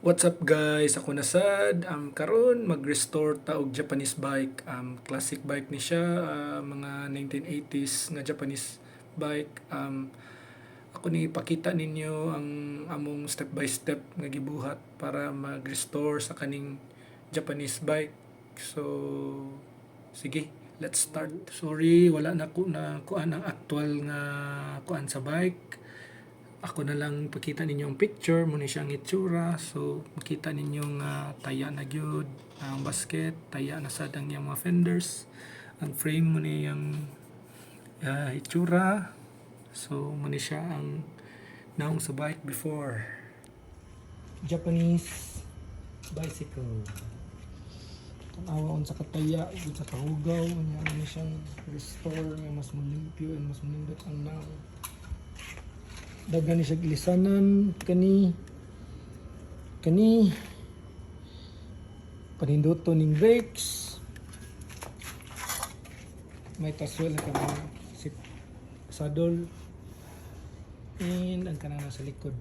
What's up guys? Ako na sad. Karon mag-restore ta og Japanese bike. Classic bike ni siya, mga 1980s nga Japanese bike. Ako ni ipakita ninyo ang among step by step nga gibuhat para mag-restore sa kaning Japanese bike. So sige, let's start. Sorry, wala na ko na kuan ang actual nga kuan sa bike. Ako na lang pakita ninyo ang picture muna siyang itsura, so makita ninyo nga taya na gyud ang basket, taya na sad ang iyang mga fenders, ang frame muna yung itsura. So muna siya ang naong sa bike before. Japanese bicycle. Tanawa on sa kataya ug sa kahugaw nya ano siyang restore nga mas malimpyo and mas manindot ang naong. Daghan ni siya lisanan kani paninduton ning brakes, may taswel ka mga sip saddle and ang kanang nasa likod.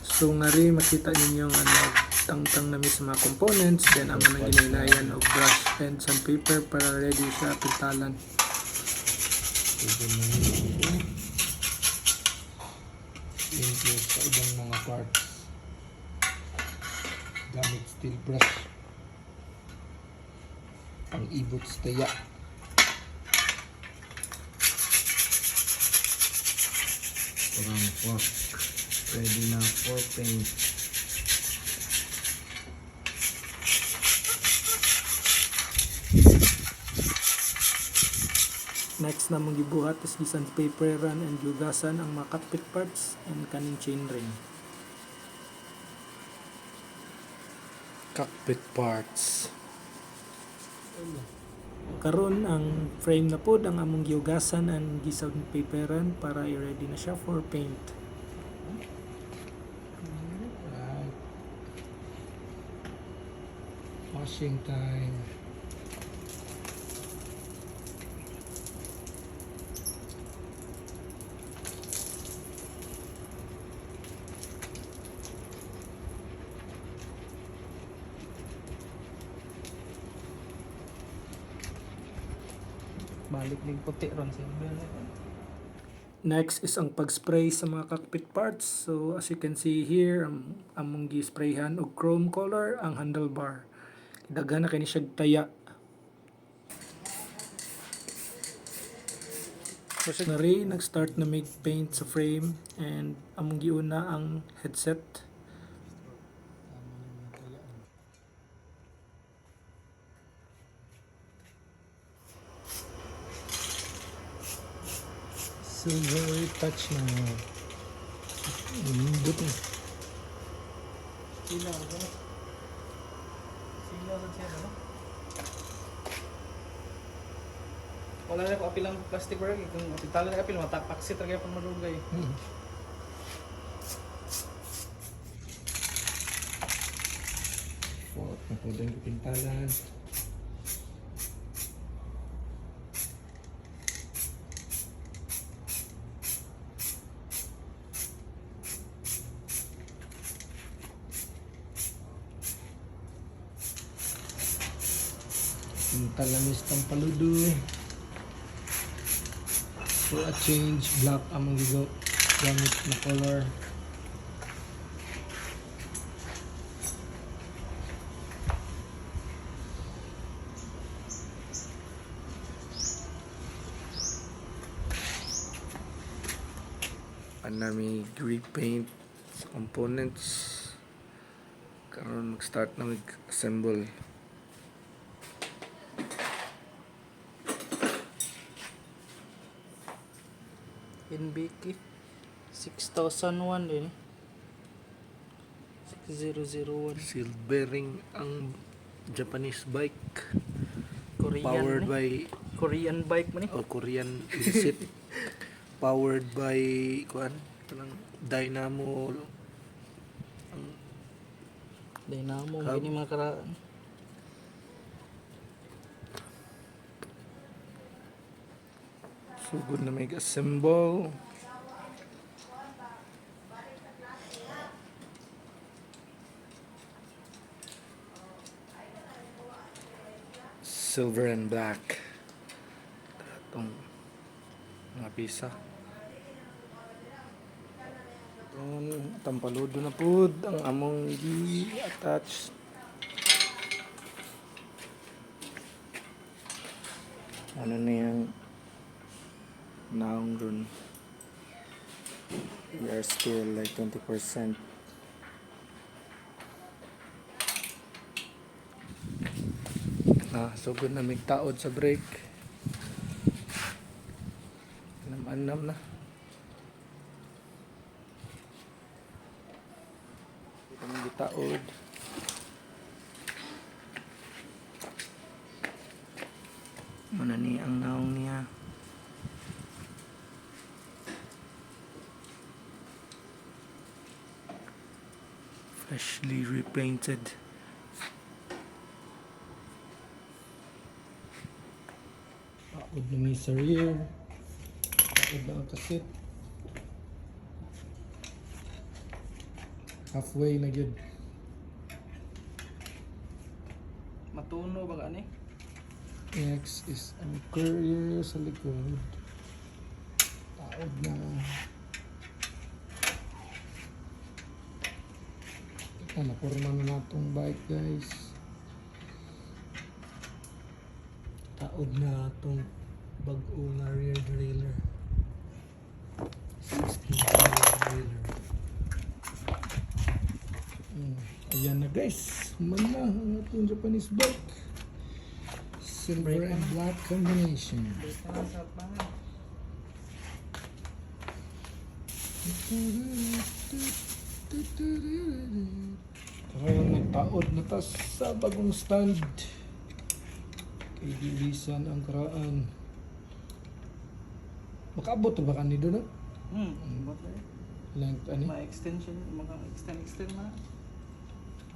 So nga rin makita ninyo nga nagtangtang namin sa mga components, then ang mga ginailayan og brush and sandpaper para ready siya pintalan. Include sa ibang mga parts gamit steel brush, ang ibot taya. Parang fork. Ready na for paint. Next na mong gibuhat is sandpaperan and yugasan ang mga cockpit parts and kaning chainring. Cockpit parts. Karon ang frame na pod ang among giugasan and gisandpaperan para i-ready na siya for paint. Right. Washing time. Balik ning puti ron sa Next is ang pag-spray sa mga cockpit parts. So as you can see here, among gi-sprayhan og chrome color ang handlebar. Daghan na kini siya taya. So nari nag-start na make paint sa frame and among giuna ang headset. Silver touch na lindot na. Silaw ba? Silaw ba siya ba? Wala na ko apil ang plastic bag, kung apitala na apil matapaksi talaga pang madugay. Fork na po din pintalan. Talamis tang paludo. For a change, black among gigo gamit na color. Anami grip paint sa components. Karon mag-start na mag-assemble. NBK 6001 din. 6001 Seal bearing ang Japanese bike. Korean Powered ni. by Korean bike man ni. Korean illicit. Powered by kuan kanang dynamo Dynamo Hub. gini mga karaan. sugod na may assemble. silver and black. Itong mga pisa. Itong tampaludo na po ang among i-attach. Ano na yung naong ron. We are still like 20%. Sugod na may taod sa brake. Anam na. Ito may gitaod. Ano ni ang naong niya. Freshly repainted. Taod na may sa rear. Taod na ang kasit. Halfway na yun. Matuno ba gani? Next is ang courier sa likod. Taod na. Ito, naporma na natong bike guys. Taod na itong bag-o na rear derailleur. 16 rear derailleur. Ayan na guys. Man na ang atong Japanese bike. Silver and black combination. Basta lang sa pangan. Karon nagtaod na ta sa bagong stand. Kay dilisan ang karaan. Makaabot na ba kani doon? What ba? Length ani? Ma-extension, extend na.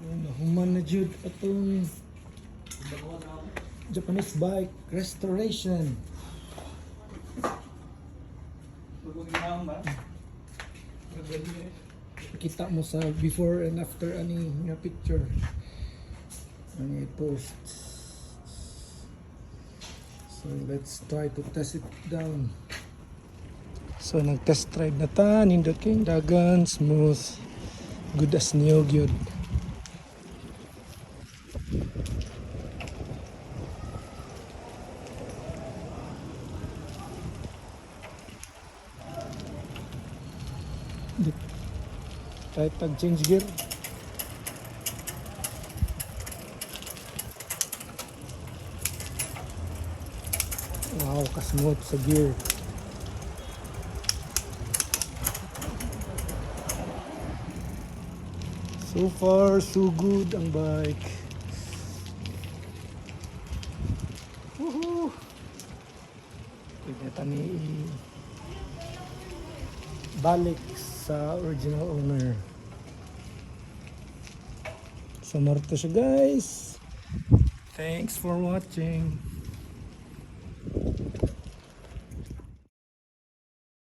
Nahuman na jud atong Japanese bike restoration. Bagong ginawang ba? Kita mo sa before and after ani nga picture. Ani post. So let's try to test it down. So nag-test drive na ta, nindot kayong dagan, smooth, good as new gyud. Kahit pag-change gear. Wow, kasmooth sa gear. So far, so good ang bike. Woohoo! Pwede tani balik sa original owner. So, marito siya guys. Thanks for watching.